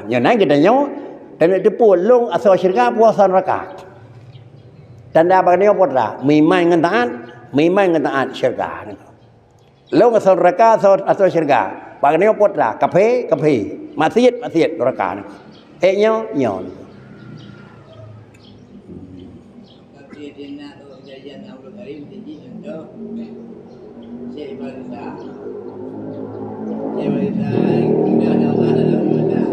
Nya nai kita nyo dan itu pun long asal syurga puasa neraka. Tanda bagani apa dah? Memang dengan taat, memang dengan taat syurga. Long asal neraka asal syurga. Bagani apa dah? Kafe, masjid neraka. Nyo. Tapi dia nak jajan Abdul Karim tinggi contoh. Syekh Balisa. Sudah ada Allah dalam ibadah.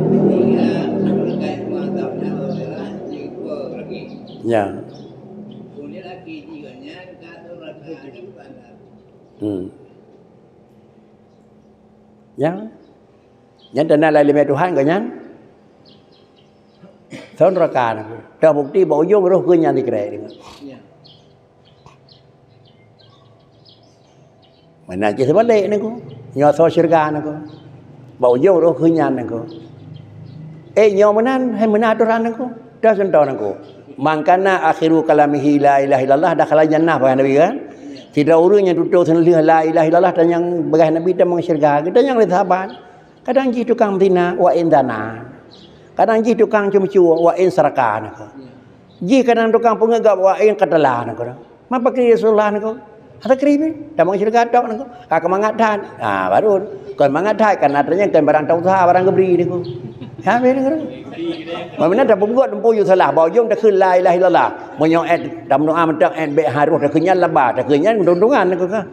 Hingga berkait mantapnya adalah jika lagi. Ya. Kemudian lagi jiganya kata raka di bandar. Ya. Yang dana lai lima Tuhan ke nyan. Tahun neraka nak. Dah bukti bawa ujung roh ke nyan dikira dengan. Ya. Mana je sebalik ni ko. Nyo so syurga ni ko. Bawa ujung roh ke nyan ni ko. Nyo menan hai menan aturan ni ko. Dah contoh ni ko. Mangkana akhiru kalamihi la ilaha illallah dakhala jannah bahkan Nabi kan. Tidak orang yang tutur senlih la ilaha illallah dan yang begas Nabi dan syurga. Kita yang lihat sahabat. Kadang ji tukang tina wa indana. Kadang ji tukang cuma-cuma wa in saraka nak. Ji kadang tukang pengegap wa in katala nak. Mapa kiri Rasulullah nak. Ada kiri dah mang syurga tok nak. Ka mangadan. Baru kon mangadan kan adanya kan barang tau sah barang gebri nak. Ha be nak. Mana dah pembuat tempuh yu salah. Bau jom dah ke la ilaha illallah. Menyo dam doa mentak be haruh dah kenyan labah dah kenyan dundungan nak.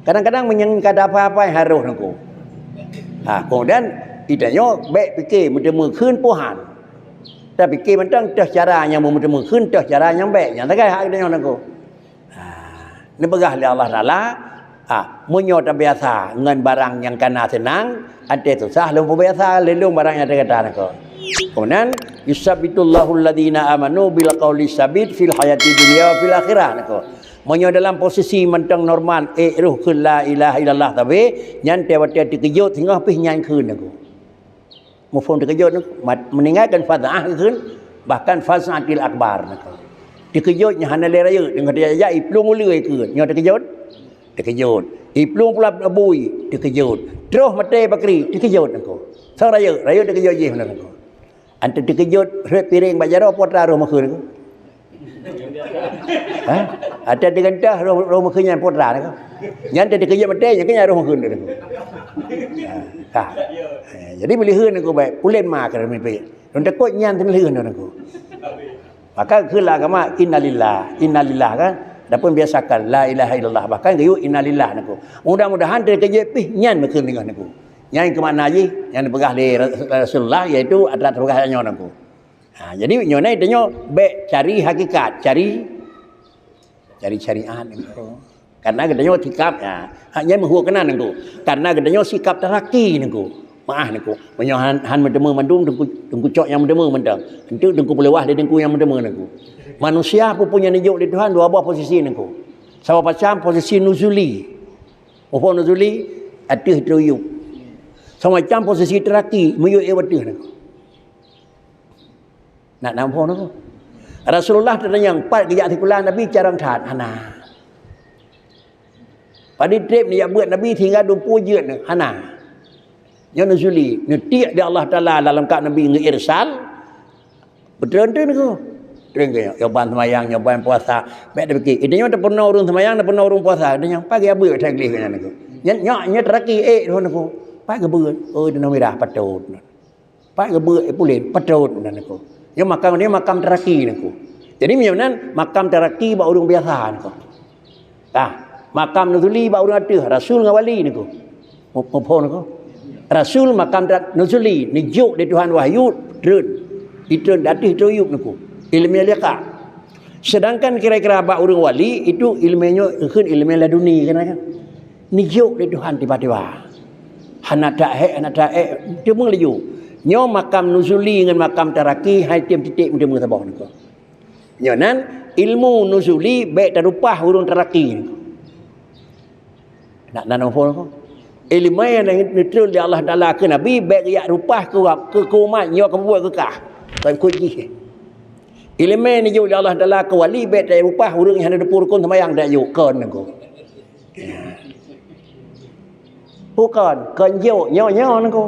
Kadang-kadang menyang kada apa-apa haruh nak. Kemudian idanya baik fikir mudemu khun puhan. Tapi fikir mentang dah cara yang mudemu khun dah cara yang baik. Yang takai hak idanya nangko. Ni begah li Allah Taala. Munyo tak biasa ngan barang yang kana senang, ada susah lu biasa lelung barang yang ada kata nangko. Kemudian yusabbitullahu alladhina amanu bil qawli sabit fil hayati dunya wa fil akhirah nangko. Menyo dalam posisi mentang normal ruh ke la ilaha illallah tapi nyan tewat dikejut hingga pih nyan keun aku. Mufhum dikejut meninggalkan fazah keun bahkan fazatil akbar aku. Dikejut nya hana le raya dengan dia ya iplung ului keun nyo dikejut. Iplung pula abui dikejut. Terus mate bakri dikejut aku. Sang raya dikejut je mana aku. Ante dikejut piring bajaro potra rumah keun aku. Ada dengan dah rumah kenyan potra ni. Yang ada kerja mati yang kenyan rumah kenyan ni. Jadi boleh hen aku baik pulen mak kan mi. Untuk kau nyan ten hen aku. Maka kelah agama innalillah kan. Dapun biasakan la ilaha illallah bahkan gayu innalillah aku. Mudah-mudahan dia kerja pih nyan makan dengan aku. Nyan ke mana je? Yang dipegah di Rasulullah iaitu adalah terpegah nyon aku. Jadi nyonai denyo baik cari hakikat, cari syariat nengko. Karena gedenya sikap hanya menghuak kenan nengko. Karena gedenya sikap teraki nengko. Maah nengko. Menyohan mendemu mandung dengku cok yang mendemu mendang. Entu dengku pelewah di dengku yang mendemu nengko. Manusia pun punya nijuk di Tuhan dua buah posisi nengko. Sama macam posisi nuzuli. Apa nuzuli? Atih teruyuk. Sama macam posisi teraki meyuk ewadih nengko. Nak nampak nengko. Rasulullah ternyang empat kejak tikulan Nabi carang tat hana. Pada trip ni yang buat Nabi tinggal 20 jeut ni hana. Yang nuzuli, netiak di Allah Taala dalam kat Nabi ngirsal. Betul tu niku. Tering ke nyoban semayang, nyoban puasa. Baik dah fikir, idenya tak pernah urung semayang, tak pernah urung puasa. Idenya pagi abu tak gelih kan niku. Nya teraki tu niku. Pak gebeur, dia nak merah patut. Pak gebeur pulen patut niku. Yang makam ni makam teraki niku. Jadi macam makam teraki bak orang biasa niku. Makam nuzuli bak orang ada rasul dengan wali niku. Apa niku? Rasul makam nuzuli nijuk di Tuhan wahyu drun. Itu datih tuyuk niku. Ilmu liqa. Sedangkan kira-kira bak orang wali itu ilmunya ilmu laduni kan. Nijuk di Tuhan tiba-tiba. Anak dae dia mengelaju. Nyo makam nuzuli dengan makam taraki hai tiap titik mesti mengebah niku. Nyo nan ilmu nuzuli baik terupah urung taraki niku. Nak apa niku? Ilmu yang neutral di Allah Taala ke Nabi baik ya rupah ke umat nyo ke buat kekah. Kan kuji. Ilmu ni jo di Allah Taala ke wali baik dari rupah urung yang ada rukun sembahyang dak yo kon niku. Bukan, kan nyo niku.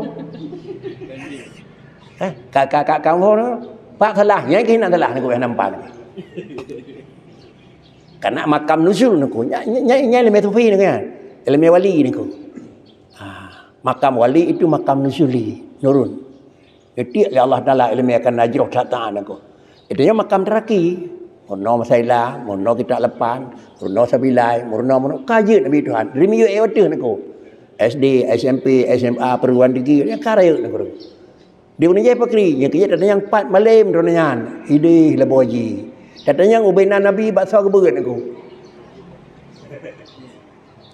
Kakak kamu Pak telah nyai kena telah nak nampak. Karena makam nuzul niku nyai ilmu sufi niku kan. Ilmu wali niku. Makam wali itu makam nuzuli, nurun. Jadi Allah Taala ilmu akan najroh datang niku. Itunya makam teraki. Mono masailah, mono kita lepan, mono sabilai, mono kaji Nabi Tuhan. Rimiu ewatu niku. SD, SMP, SMA, perguruan tinggi, ni karya niku. Dia punya pakri, yang kerja datang yang 4 malam donangan. Ide laboji. Datang yang ubenan Nabi bakso keberat niku.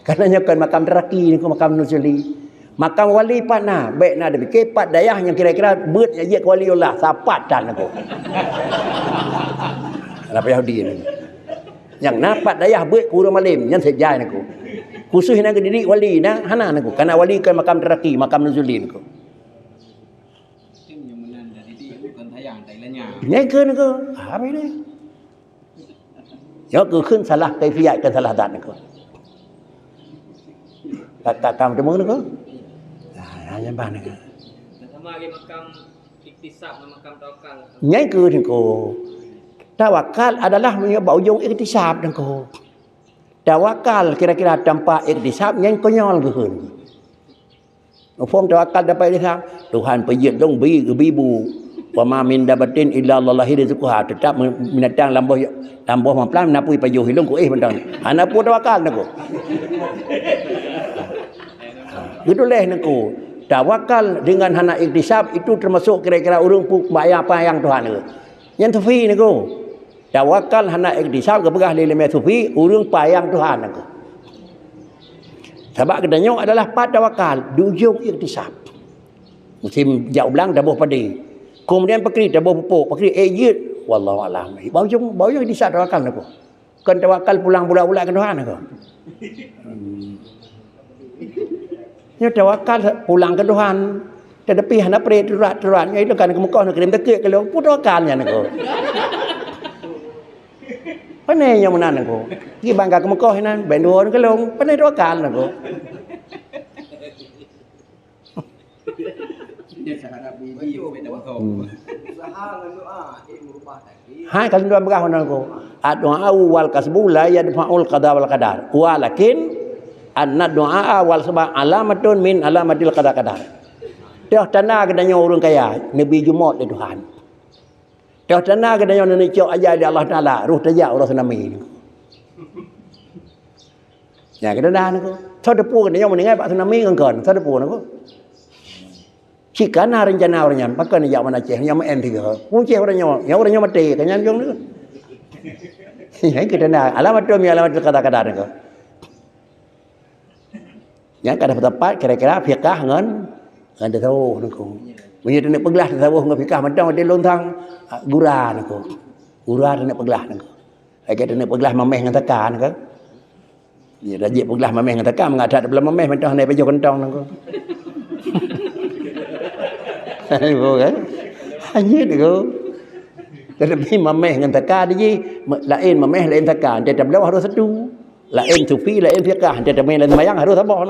Karena kan makam teraki niku makam nuzuli. Makam wali patna, baik nak ada fikir pat dayah yang kira-kira beut aja ke waliullah, sapat dan niku. Apa Yahudi ni. Yang napat dayah beut kurang malam, yang sejai niku. Khusus nak diri wali na hana niku. Karena wali kan makam teraki, makam nuzuli niku. Nyai ke niku. Apa ini? Ya ke khun salah kaifiat ke salah dat niku. Kakak kamu temu niku. Hanya bah niku. Sama lagi makam iktisab dan makam tawakal. Nyai ke niku. Tawakal adalah menyebab ujung iktisab niku. Tawakal kira-kira tanpa iktisab nyai konyol ke khun. Form tawakal dapat iktisab. Tuhan pejit dong bi ke bibu. Wa ma min dabatin illa Allahi rizquha, tetap mendatang lambuh mamplan napui pajuh hilung ku bentang ana pu tawakal niku. Gitulah niku. Tawakal dengan hana iktisab itu termasuk kira-kira urang pu bayar payang Tuhan niku. Yang sufi niku. Tawakal hana iktisab kepegah lilme sufi urang payang Tuhan niku. Sebab kedanya adalah pat tawakal di ujung iktisab. Musim jauh belang dah boh padi. Kemudian pakri dah pupuk, pakri ejit. Wallahu a'lam. Bau di saat tawakal aku. Kan tawakal pulang pula ke Tuhan aku. Nya tawakal pulang ke Tuhan. Tetapi hana pre turat-turatnya itu kan ke Mekah nak kirim tekek ke lu tawakalnya aku. Panai yang menan aku. Ki bangga ke Mekah nan, benduan ke lu, panai tawakal aku. Hai kalau tuan berah mana ko? Doa awal kasbu la yadfa'ul qada wal qadar. Walakin anna doa awal sebab alamatun min alamatil qada qadar. Teh tanda kedanya orang kaya, Nabi Jumat di Tuhan. Teh tanda kedanya Indonesia aja di Allah Taala, ruh tajak orang senami ni. Ya kita dah ni ko. Sadepu kedanya meninggal pak senami kan, sadepu ni ko. Jika na rencana orangnya, maka ni jaman Aceh, yang main tiga. Mungkin orangnya mati, kanyan jong ni. Yang kita nak alamat tu, alamat kata-kata ni. Yang kada tepat, kira-kira fikah ngan ada tahu ni ko. Punya tu nak peglah tahu ngan fikah, macam dia lontang gura ni ko. Gura tu nak peglah ni ko. Kita nak peglah mameh ngan tekan kan. Ya rajik peglah mameh ngan tekan, mengadat belah mameh macam ni pejo kentong ni ko. Ibu kan hanya itu tetapi mameh dengan takar dia lain mameh lain takar dia tak belah harus satu lain sufi lain fiqah dia tak main lain mayang harus sabah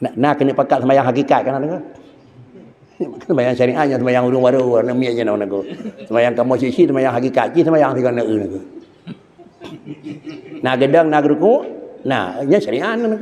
nak nak kena pakat sembahyang hakikat kan nak sembahyang syariahnya sembahyang urung baru namianya nak sembahyang kamu sisi sembahyang hakikat sembahyang tiga nak nak gedang nak ruku. Nah, nya syariah kan.